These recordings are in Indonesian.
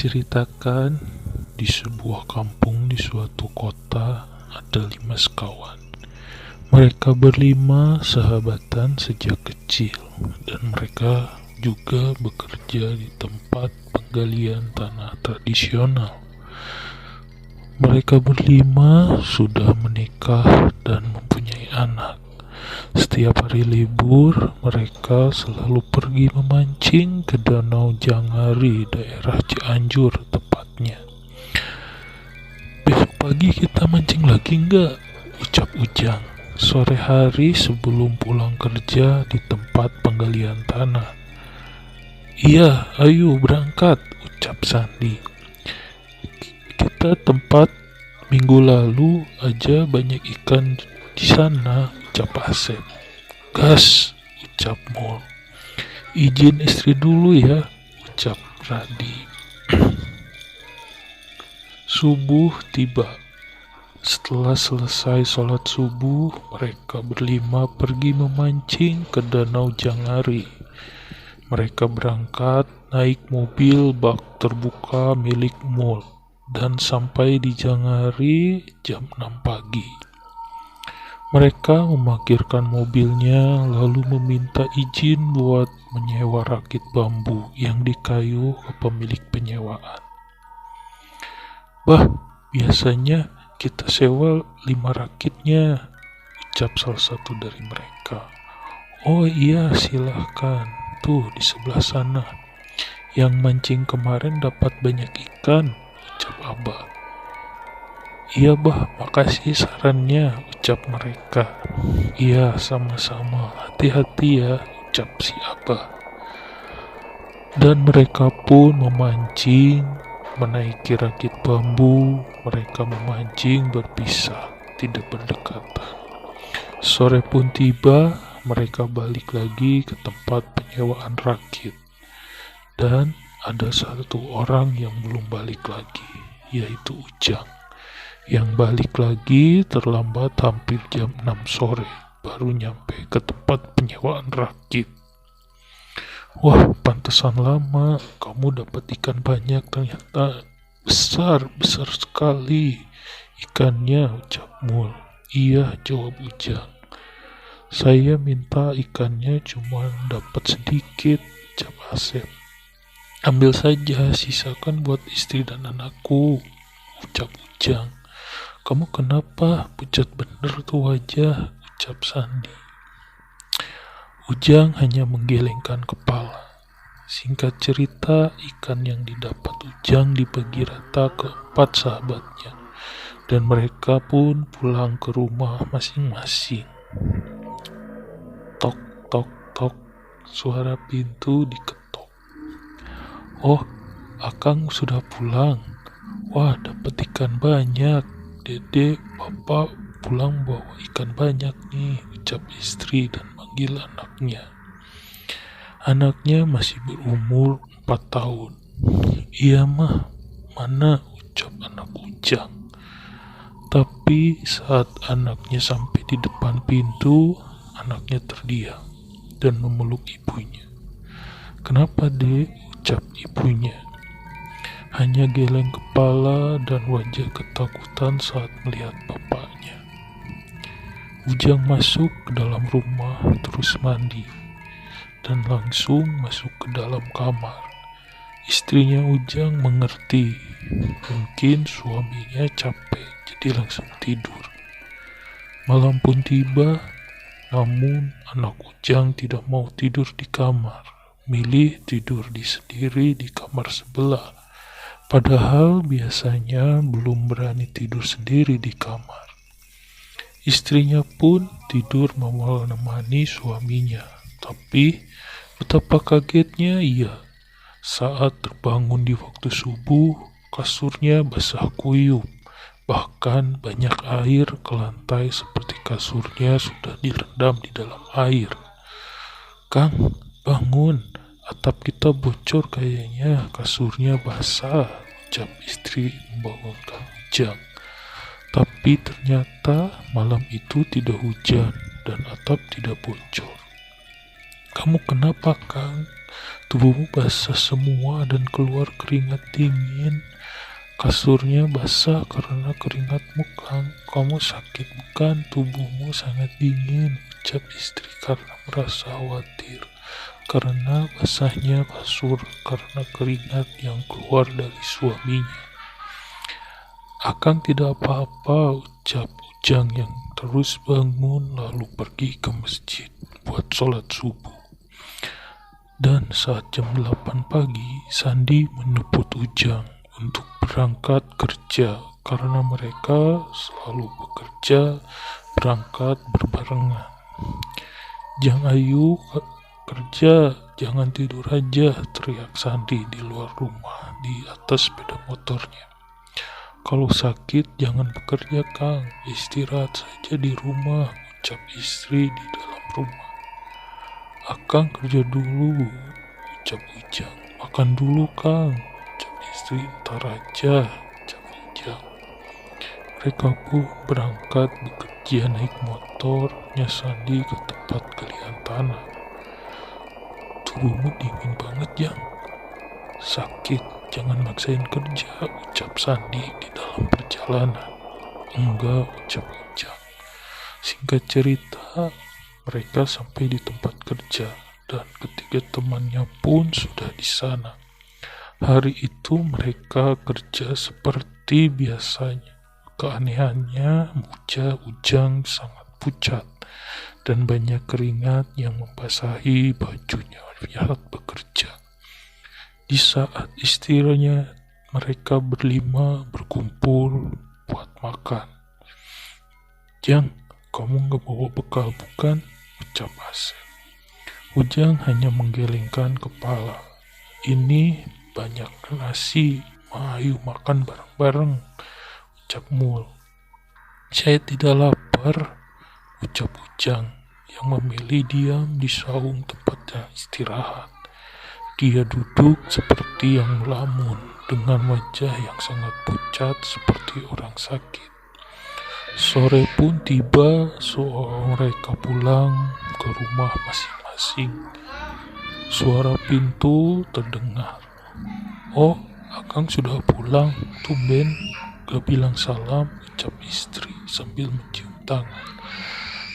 Diceritakan di sebuah kampung di suatu kota ada 5 sekawan. Mereka berlima sahabatan sejak kecil dan mereka juga bekerja di tempat penggalian tanah tradisional. Mereka berlima sudah menikah dan mempunyai anak. Setiap hari libur, mereka selalu pergi memancing ke Danau Jangari, daerah Cianjur tepatnya. "Besok pagi kita mancing lagi nggak?" ucap Ujang. Sore hari sebelum pulang kerja di tempat penggalian tanah. "Iya, ayo berangkat," ucap Sandi. "Kita tempat minggu lalu aja banyak ikan di sana," ucap Asep. "Gas," ucap Mul. "Izin istri dulu ya," ucap Radi. Subuh tiba. Setelah selesai sholat subuh, mereka berlima pergi memancing ke Danau Jangari. Mereka berangkat naik mobil bak terbuka milik Mul dan sampai di Jangari jam 6 pagi. Mereka memarkirkan mobilnya lalu meminta izin buat menyewa rakit bambu yang dikayu ke pemilik penyewaan. "Bah, biasanya kita sewa 5 rakitnya," ucap salah satu dari mereka. "Oh iya, silahkan. Tuh di sebelah sana. Yang mancing kemarin dapat banyak ikan," ucap Abah. "Iya bah, makasih sarannya," ucap mereka. "Iya, sama-sama. Hati-hati ya," ucap si Abah. Dan mereka pun memancing, menaiki rakit bambu. Mereka memancing berpisah, tidak berdekatan. Sore pun tiba, mereka balik lagi ke tempat penyewaan rakit. Dan ada satu orang yang belum balik lagi, yaitu Ujang. Yang balik lagi terlambat hampir jam 6 sore, baru nyampe ke tempat penyewaan rakit. "Wah, pantesan lama, kamu dapat ikan banyak ternyata. Besar sekali ikannya," ucap Mul. "Iya," jawab Ujang. "Saya minta ikannya cuma dapat sedikit," ucap Asep. "Ambil saja, sisakan buat istri dan anakku," ucap Ujang. "Kamu kenapa? Pucat bener tuh wajah," ucap Sandi. Ujang hanya menggelengkan kepala. Singkat cerita, ikan yang didapat Ujang dibagi rata ke 4 sahabatnya, dan mereka pun pulang ke rumah masing-masing. Tok, tok, tok, suara pintu diketok. "Oh, Akang sudah pulang. Wah, dapat ikan banyak. Dede, Bapak pulang bawa ikan banyak nih," ucap istri dan manggil anaknya. Anaknya masih berumur 4 tahun. "Iya mah, mana?" ucap anak Ujang. Tapi saat anaknya sampai di depan pintu, anaknya terdiam dan memeluk ibunya. "Kenapa, Dek?" ucap ibunya. Hanya geleng kepala dan wajah ketakutan saat melihat bapaknya. Ujang masuk ke dalam rumah terus mandi dan langsung masuk ke dalam kamar. Istrinya Ujang mengerti, mungkin suaminya capek jadi langsung tidur. Malam pun tiba, namun anak Ujang tidak mau tidur di kamar, milih tidur sendiri di kamar sebelah. Padahal biasanya belum berani tidur sendiri di kamar. Istrinya pun tidur menemani suaminya. Tapi betapa kagetnya ia saat terbangun di waktu subuh, kasurnya basah kuyup. Bahkan banyak air ke lantai seperti kasurnya sudah direndam di dalam air. "Kang, bangun. Atap kita bocor kayaknya, kasurnya basah," ucap istri membangunkan Ujang. Tapi ternyata malam itu tidak hujan dan atap tidak bocor. "Kamu kenapa, Kang?" Tubuhmu basah semua dan keluar keringat dingin. Kasurnya basah karena keringatmu, Kang. Kamu sakit bukan? Tubuhmu sangat dingin, ucap istri karena merasa khawatir. Karena basahnya kasur karena keringat yang keluar dari suaminya. Akang tidak apa-apa, ucap Ujang yang terus bangun lalu pergi ke masjid buat sholat subuh. Dan saat jam 8 pagi, Sandi menjemput Ujang untuk berangkat kerja karena mereka selalu bekerja berangkat berbarengan. Jang Ayu kerja, jangan tidur aja, teriak Sandi di luar rumah di atas sepeda motornya. Kalau sakit jangan bekerja, Kang, istirahat saja di rumah, ucap istri di dalam rumah. Akang kerja dulu, ucap Ujang. Makan dulu, Kang, ucap istri. Ntar aja, ucap Ujang. Mereka pun berangkat bekerja naik motornya Sandi ke tempat galian tanah. Tubuhmu dingin banget, Jang. Sakit, jangan maksain kerja, ucap Sandi di dalam perjalanan. Enggak, ucap Ujang. Singkat cerita, mereka sampai di tempat kerja dan ketiga temannya pun sudah di sana. Hari itu mereka kerja seperti biasanya. Keanehannya, Ujang sangat pucat dan banyak keringat yang membasahi bajunya saat bekerja. Di saat istirahatnya, mereka berlima berkumpul buat makan. Jang, kamu gak bawa bekal bukan? Ucap Asep. Ujang hanya menggelengkan kepala. Ini banyak nasi, ayo makan bareng-bareng, ucap Mul. Saya tidak lapar, ucap Ujang yang memilih diam di saung tempatnya istirahat. Dia duduk seperti yang melamun dengan wajah yang sangat pucat seperti orang sakit. Sore pun tiba, mereka pulang ke rumah masing-masing. Suara pintu terdengar. Oh, Akang sudah pulang, tumben gak bilang salam, ucap istri sambil mencium tangan.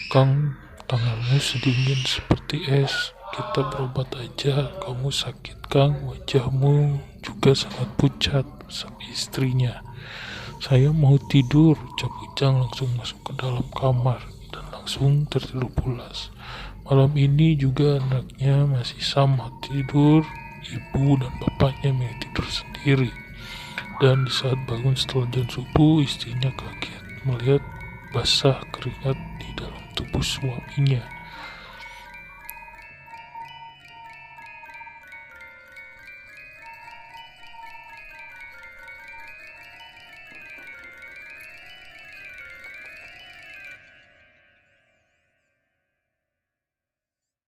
Kang, tanganmu sedingin seperti es. Kita berobat aja, kamu sakit, Kang, wajahmu juga sangat pucat, sampai istrinya. Saya mau tidur, ucap Ujang langsung masuk ke dalam kamar dan langsung tertidur pulas. Malam ini juga anaknya masih sama tidur, ibu dan bapaknya yang tidur sendiri. Dan di saat bangun setelah jam subuh, istrinya kaget melihat basah keringat di dalam tubuh suaminya.